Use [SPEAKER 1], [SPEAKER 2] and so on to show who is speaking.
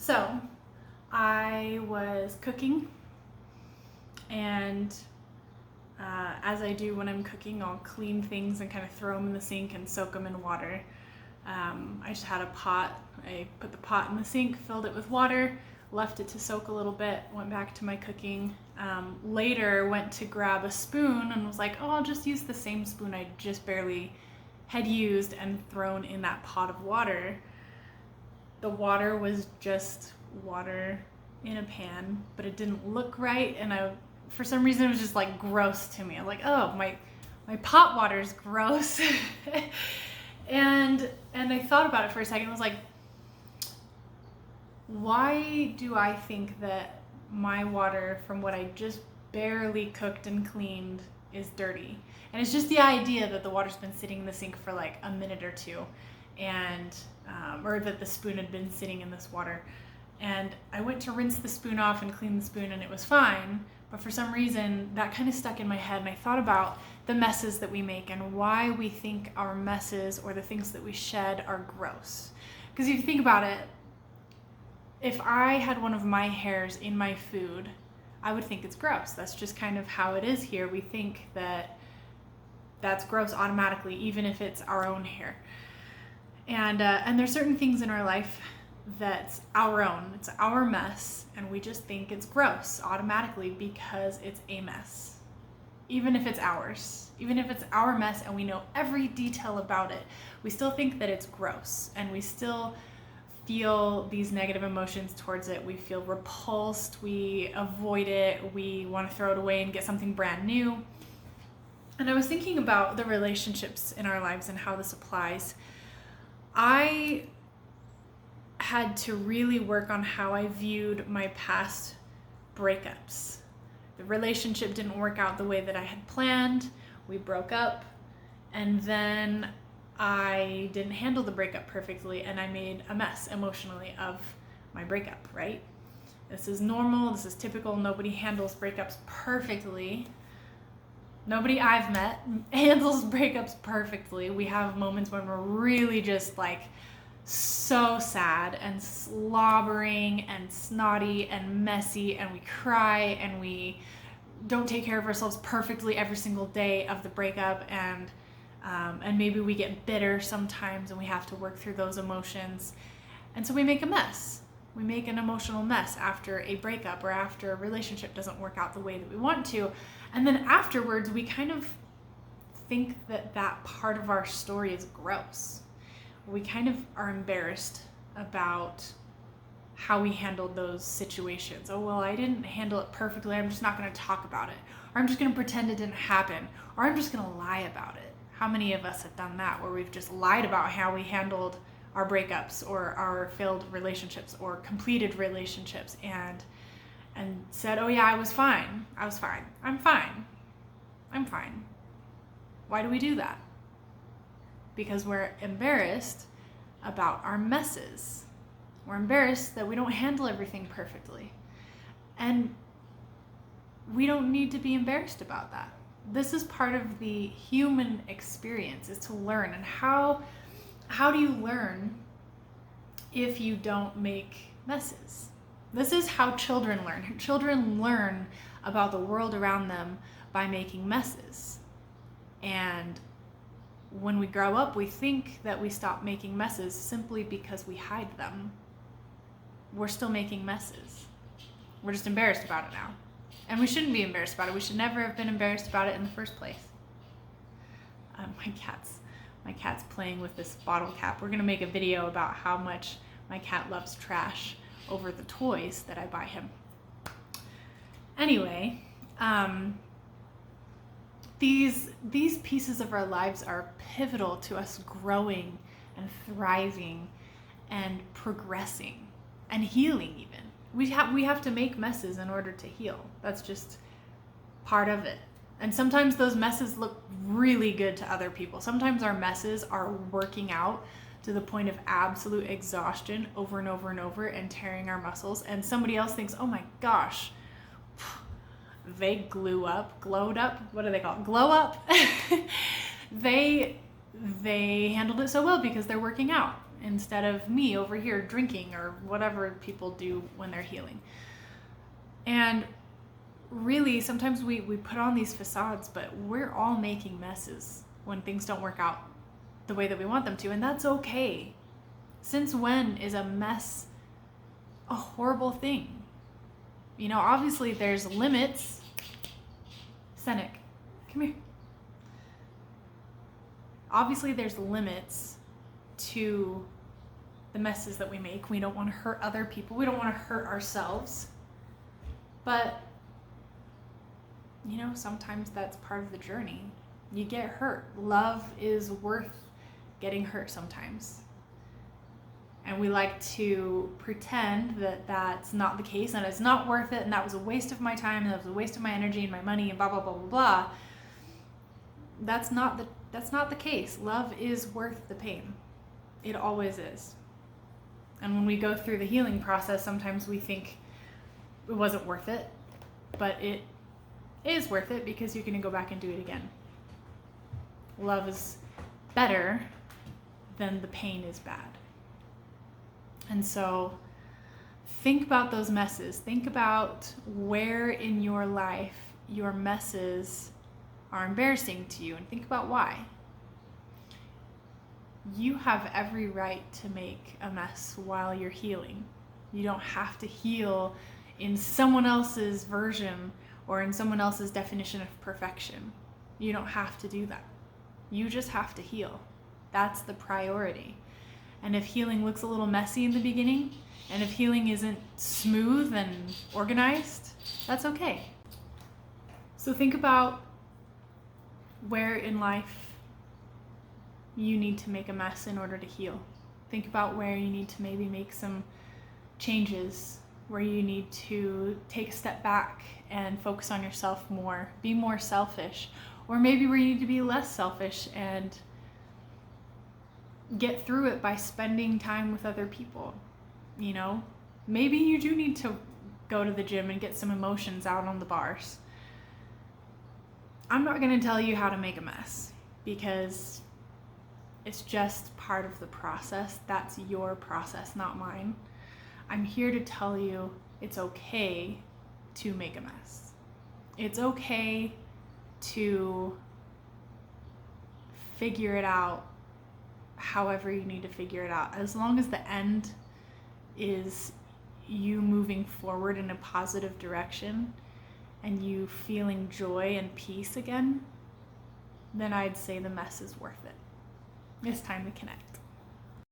[SPEAKER 1] So I was cooking, and as I do when I'm cooking, I'll clean things and kind of throw them in the sink and soak them in water. I just had a pot. I put the pot in the sink, filled it with water, left it to soak a little bit, went back to my cooking. Later went to grab a spoon and was like, oh, I'll just use the same spoon I just barely had used and thrown in that pot of water. The water was just water in a pan, but it didn't look right, and for some reason it was just like gross to me. I was like, oh, my pot water's gross. and I thought about it for a second. I was like, why do I think that my water from what I just barely cooked and cleaned is dirty? And it's just the idea that the water's been sitting in the sink for like a minute or two, and or that the spoon had been sitting in this water. And I went to rinse the spoon off and clean the spoon, and it was fine. But for some reason, that kind of stuck in my head, and I thought about the messes that we make and why we think our messes or the things that we shed are gross. Because if you think about it, if I had one of my hairs in my food, I would think it's gross. That's just kind of how it is here. We think that that's gross automatically, even if it's our own hair. And there's certain things in our life that's our own. It's our mess, and we just think it's gross automatically because it's a mess. Even if it's ours. Even if it's our mess and we know every detail about it, we still think that it's gross, and we still feel these negative emotions towards it. We feel repulsed, we avoid it, we want to throw it away and get something brand new. And I was thinking about the relationships in our lives and how this applies. I had to really work on how I viewed my past breakups. The relationship didn't work out the way that I had planned. We broke up, and then I didn't handle the breakup perfectly, and I made a mess emotionally of my breakup, right? This is normal, this is typical. Nobody handles breakups perfectly. Nobody I've met handles breakups perfectly. We have moments when we're really just like so sad and slobbering and snotty and messy, and we cry and we don't take care of ourselves perfectly every single day of the breakup, and maybe we get bitter sometimes and we have to work through those emotions. And so we make a mess. We make an emotional mess after a breakup or after a relationship doesn't work out the way that we want to. And then afterwards, we kind of think that that part of our story is gross. We kind of are embarrassed about how we handled those situations. Oh, well, I didn't handle it perfectly. I'm just not going to talk about it. Or I'm just going to pretend it didn't happen. Or I'm just going to lie about it. How many of us have done that, where we've just lied about how we handled our breakups or our failed relationships or completed relationships, and said, oh yeah, I was fine. I'm fine. Why do we do that? Because we're embarrassed about our messes. We're embarrassed that we don't handle everything perfectly. And we don't need to be embarrassed about that. This is part of the human experience, is to learn. And how do you learn if you don't make messes? This is how children learn. Children learn about the world around them by making messes. And when we grow up, we think that we stop making messes simply because we hide them. We're still making messes. We're just embarrassed about it now. And we shouldn't be embarrassed about it. We should never have been embarrassed about it in the first place. My cat's playing with this bottle cap. We're gonna make a video about how much my cat loves trash over the toys that I buy him. Anyway, these pieces of our lives are pivotal to us growing and thriving and progressing and healing even. We have to make messes in order to heal. That's just part of it. And sometimes those messes look really good to other people. Sometimes our messes are working out to the point of absolute exhaustion over and over and over and tearing our muscles. And somebody else thinks, oh my gosh, they glowed up. What do they call it? Glow up. They handled it so well because they're working out. instead of me over here drinking or whatever people do when they're healing. And really, sometimes we put on these facades, but we're all making messes when things don't work out the way that we want them to, and that's okay. Since when is a mess a horrible thing? You know, obviously there's limits. Senek, come here. Obviously there's limits to the messes that we make. We don't want to hurt other people. We don't want to hurt ourselves. But, you know, sometimes that's part of the journey. You get hurt. Love is worth getting hurt sometimes. And we like to pretend that that's not the case and it's not worth it and that was a waste of my time and that was a waste of my energy and my money and blah, blah, blah, blah, blah. That's not the case. Love is worth the pain. It always is. And when we go through the healing process, sometimes we think it wasn't worth it, but it is worth it because you're going to go back and do it again. Love is better than the pain is bad. And so think about those messes. Think about where in your life your messes are embarrassing to you and think about why. You have every right to make a mess while you're healing. You don't have to heal in someone else's version or in someone else's definition of perfection. You don't have to do that. You just have to heal. That's the priority. And if healing looks a little messy in the beginning, and if healing isn't smooth and organized, that's okay. So think about where in life you need to make a mess in order to heal. Think about where you need to maybe make some changes, where you need to take a step back and focus on yourself more, be more selfish, or maybe where you need to be less selfish and get through it by spending time with other people. You know, maybe you do need to go to the gym and get some emotions out on the bars. I'm not going to tell you how to make a mess because it's just part of the process. That's your process, not mine. I'm here to tell you it's okay to make a mess. It's okay to figure it out however you need to figure it out. As long as the end is you moving forward in a positive direction and you feeling joy and peace again, then I'd say the mess is worth it. It's time to connect.